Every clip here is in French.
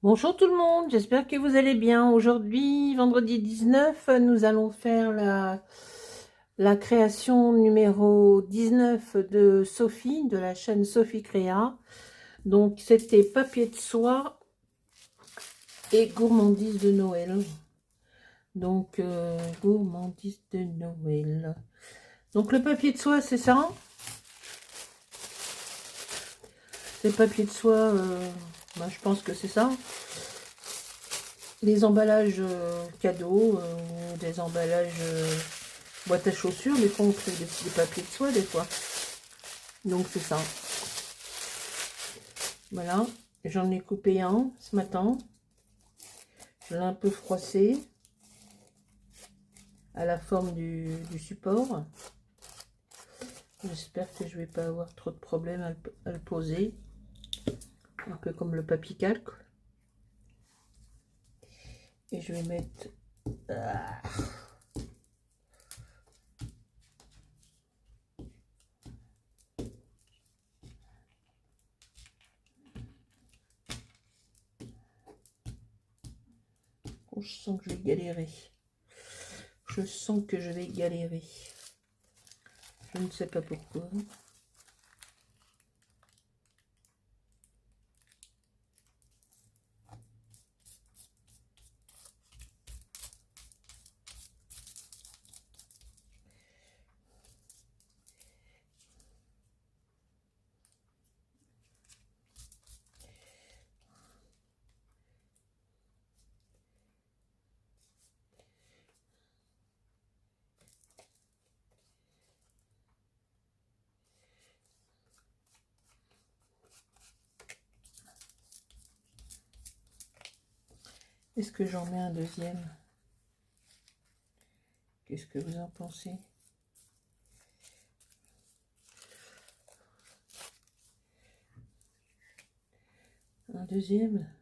Bonjour tout le monde, j'espère que vous allez bien. Aujourd'hui, vendredi 19, nous allons faire la création numéro 19 de Sophie, de la chaîne Sophie Créa. Donc, c'était papier de soie et gourmandise de Noël. Donc, gourmandise de Noël. Donc, le papier de soie, c'est ça. C'est le papier de soie, je pense que c'est ça. Les emballages cadeaux, ou des emballages boîte à chaussures, des fois on fait des papiers de soie des fois. Donc c'est ça. Voilà, j'en ai coupé un ce matin. Je l'ai un peu froissé à la forme du support. J'espère que je vais pas avoir trop de problèmes à le poser. Un peu comme le papier calque. Et je vais mettre... Oh, je sens que je vais galérer. Je sens que je vais galérer. Je ne sais pas pourquoi. Est-ce que j'en mets un deuxième? Qu'est-ce que vous en pensez? Un deuxième?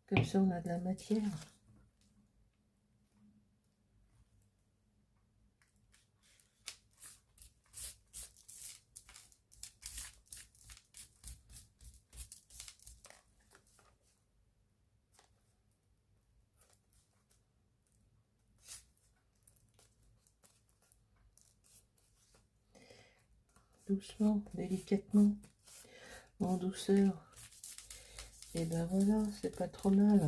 Comme ça, on a de la matière. Doucement, délicatement, en douceur. Et ben voilà, c'est pas trop mal.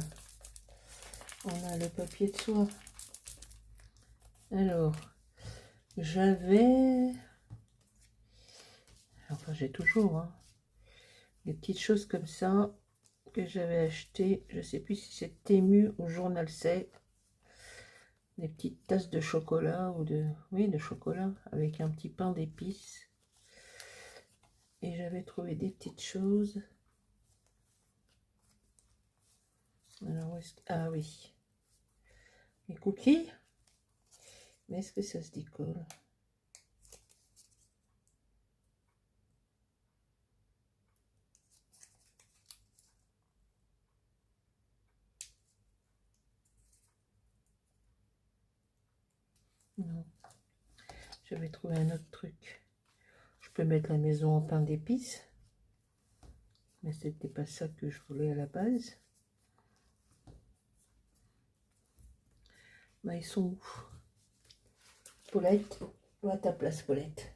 On a le papier de soie. Alors, j'avais... Enfin, j'ai toujours hein, des petites choses comme ça que j'avais acheté. Je sais plus si c'est Temu ou Journal C. Des petites tasses de chocolat ou de... Oui, de chocolat avec un petit pain d'épices. Et j'avais trouvé des petites choses. Alors, ah oui. Les cookies. Mais est-ce que ça se décolle? Non. J'avais trouvé un autre truc. Je peux mettre la maison en pain d'épices. Mais c'était pas ça que je voulais à la base. Bah, ils sont où? Paulette, va à ta place, Paulette.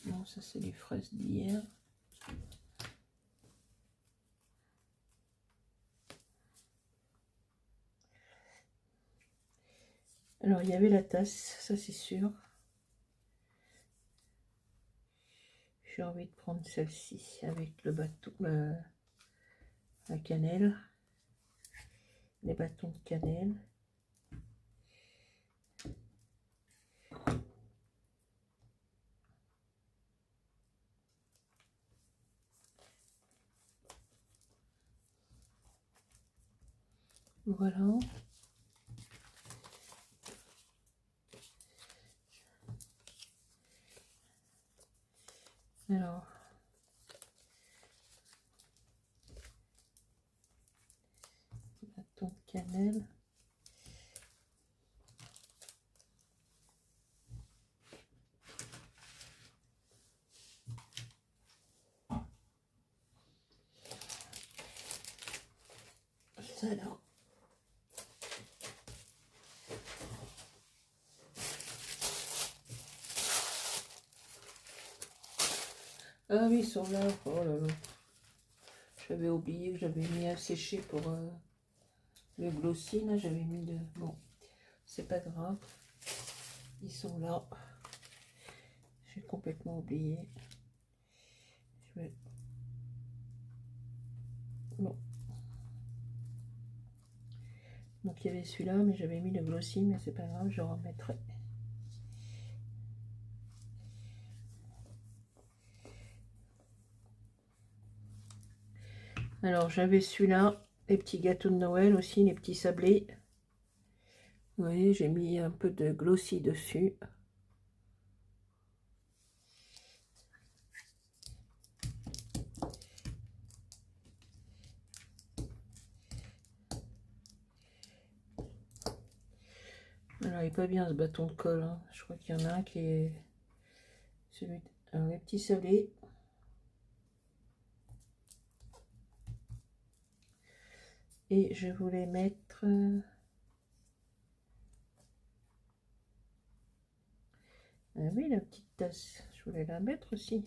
Non, ça c'est les fraises d'hier. Alors, il y avait la tasse, ça c'est sûr. J'ai envie de prendre celle-ci avec le bâton, la cannelle, les bâtons de cannelle. Voilà. Alors, bâton de cannelle. Alors, ah oui, ils sont là. Oh là là. J'avais oublié que j'avais mis à sécher pour le glossy. Là, j'avais mis de... Bon, c'est pas grave. Ils sont là. J'ai complètement oublié. Je vais... Bon. Donc, il y avait celui-là, mais j'avais mis le glossy, mais c'est pas grave, je remettrai. Alors, j'avais celui-là, les petits gâteaux de Noël aussi, les petits sablés. Vous voyez, j'ai mis un peu de glossy dessus. Alors, il n'est pas bien ce bâton de colle. Hein. Je crois qu'il y en a un qui est... celui... Alors, les petits sablés. Et je voulais mettre... Ah oui, la petite tasse. Je voulais la mettre aussi.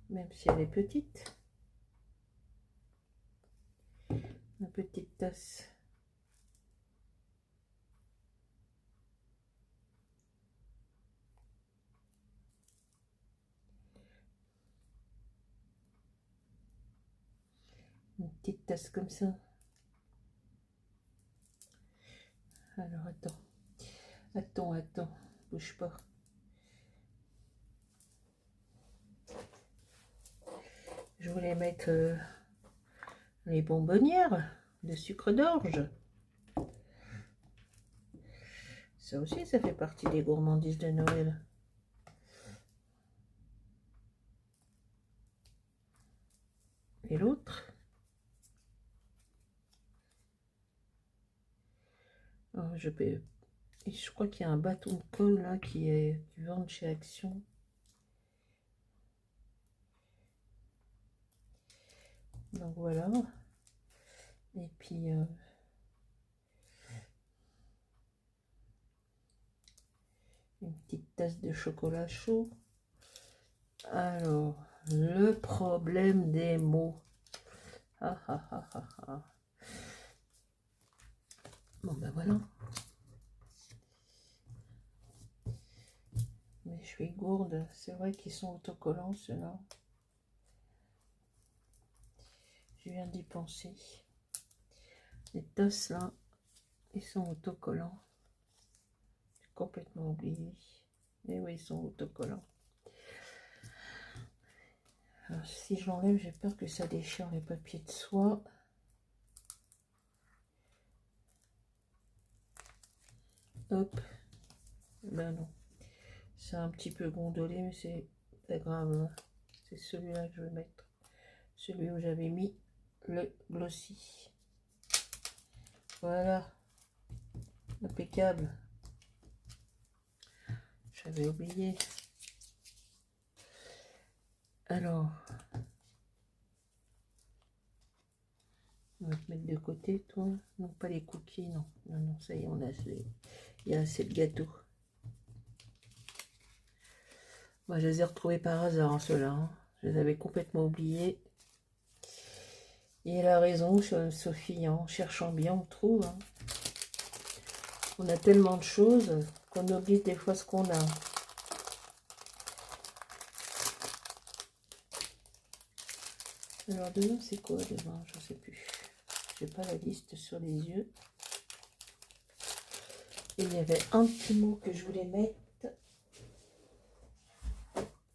Même si elle est petite. La petite tasse. Une petite tasse comme ça. Alors, attends, bouge pas. Je voulais mettre les bonbonnières de sucre d'orge. Ça aussi, ça fait partie des gourmandises de Noël. Et l'autre? Oh, je crois qu'il y a un bâton de colle là qui vend chez Action. Donc voilà. Et puis une petite tasse de chocolat chaud. Alors, le problème des mots. Ah, ah, ah, ah, ah. Bon ben voilà. Mais je suis gourde. C'est vrai qu'ils sont autocollants ceux-là. Je viens d'y penser. Les tasses là, ils sont autocollants. J'ai complètement oublié. Mais oui, ils sont autocollants. Alors, si je l'enlève, j'ai peur que ça déchire les papiers de soie. Hop. Ben non. C'est un petit peu gondolé, mais c'est pas grave. C'est celui-là que je vais mettre. Celui où j'avais mis le glossy. Voilà. Impeccable. J'avais oublié. Alors, on va te mettre de côté, toi. Non, pas les cookies, non. Non, non, ça y est, on a assez. Il y a assez de gâteaux. Moi, je les ai retrouvés par hasard, ceux-là. Hein. Je les avais complètement oubliés. Et elle a raison, Sophie. Hein. En cherchant bien, on trouve. Hein. On a tellement de choses qu'on oublie des fois ce qu'on a. Alors, demain, c'est quoi demain? Je ne sais plus. J'ai pas la liste sur les yeux. Et il y avait un petit mot que je voulais mettre.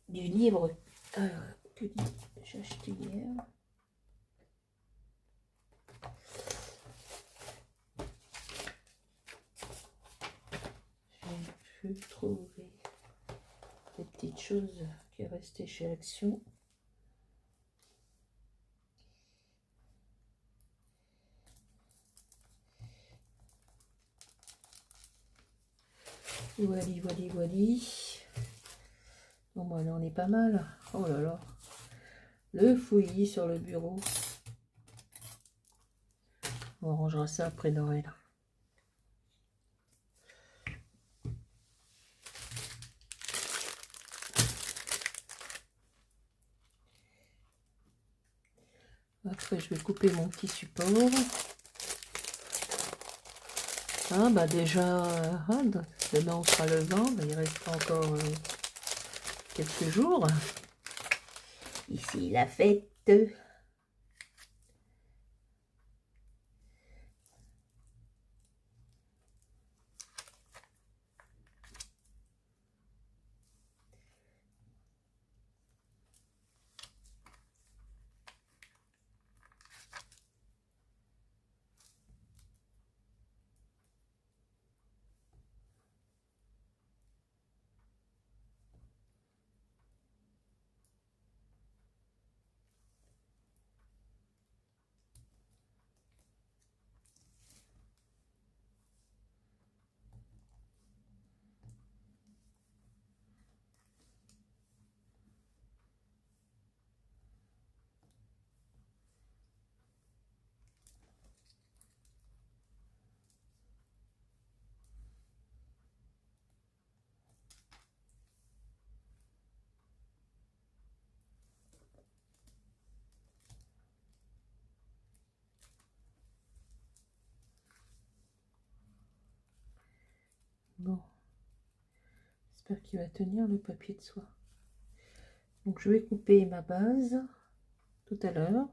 Du livre que j'ai acheté hier. J'ai pu trouver. Peut-être petite chose qui est restée chez Action. Voili, voili, voili. Bon, bah là, on est pas mal. Oh là là. Le fouillis sur le bureau. On rangera ça après Noël. Après, je vais couper mon petit support. Ah, bah déjà, demain on sera le 20, bah, il restera encore quelques jours. Ici, la fête. Bon, j'espère qu'il va tenir le papier de soie. Donc je vais couper ma base tout à l'heure.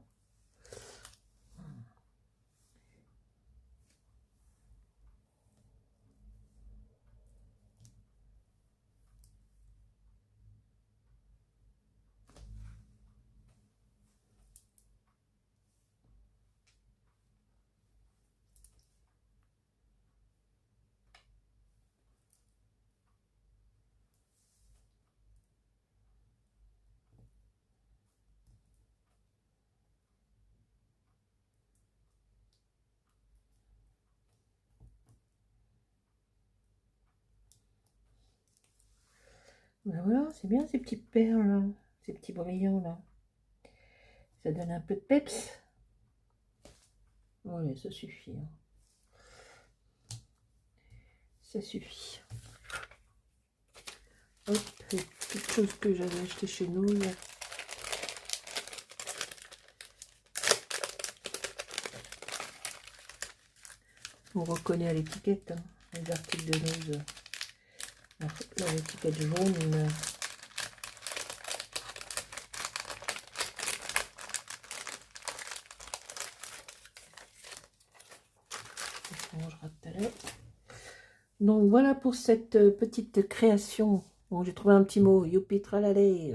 Ben voilà, c'est bien ces petites perles là, ces petits brillants là. Ça donne un peu de peps. Voilà, ça suffit. Hein. Ça suffit. Hop, les petites choses que j'avais achetées chez nous. Là. On reconnaît à l'étiquette hein, les articles de news. L'étiquette jaune. On mangera tout à l'heure. Donc voilà pour cette petite création. Bon, j'ai trouvé un petit mot. Youpi tralalé.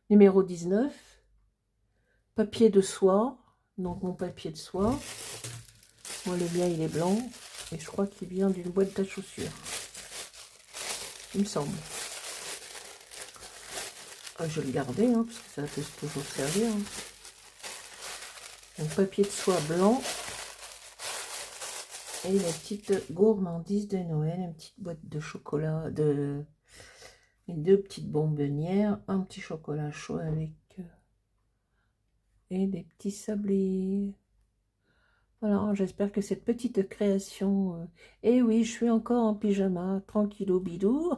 Numéro 19. Papier de soie. Donc mon papier de soie. Moi le mien il est blanc. Et je crois qu'il vient d'une boîte à chaussures. Il me semble. Ah, je vais le garder, hein, parce que ça peut toujours servir. Hein. Donc papier de soie blanc. Et la petite gourmandise de Noël. Une petite boîte de chocolat. Et deux petites bonbonnières. Un petit chocolat chaud avec... et des petits sablés. Voilà, j'espère que cette petite création... Et oui, je suis encore en pyjama, tranquillou bidou.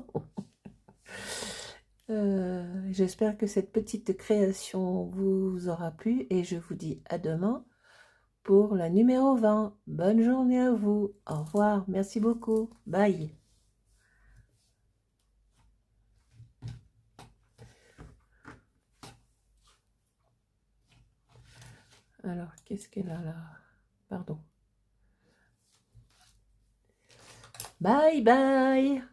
J'espère que cette petite création vous aura plu et je vous dis à demain pour la numéro 20. Bonne journée à vous. Au revoir. Merci beaucoup. Bye. Alors, qu'est-ce qu'elle a là? Pardon. Bye bye.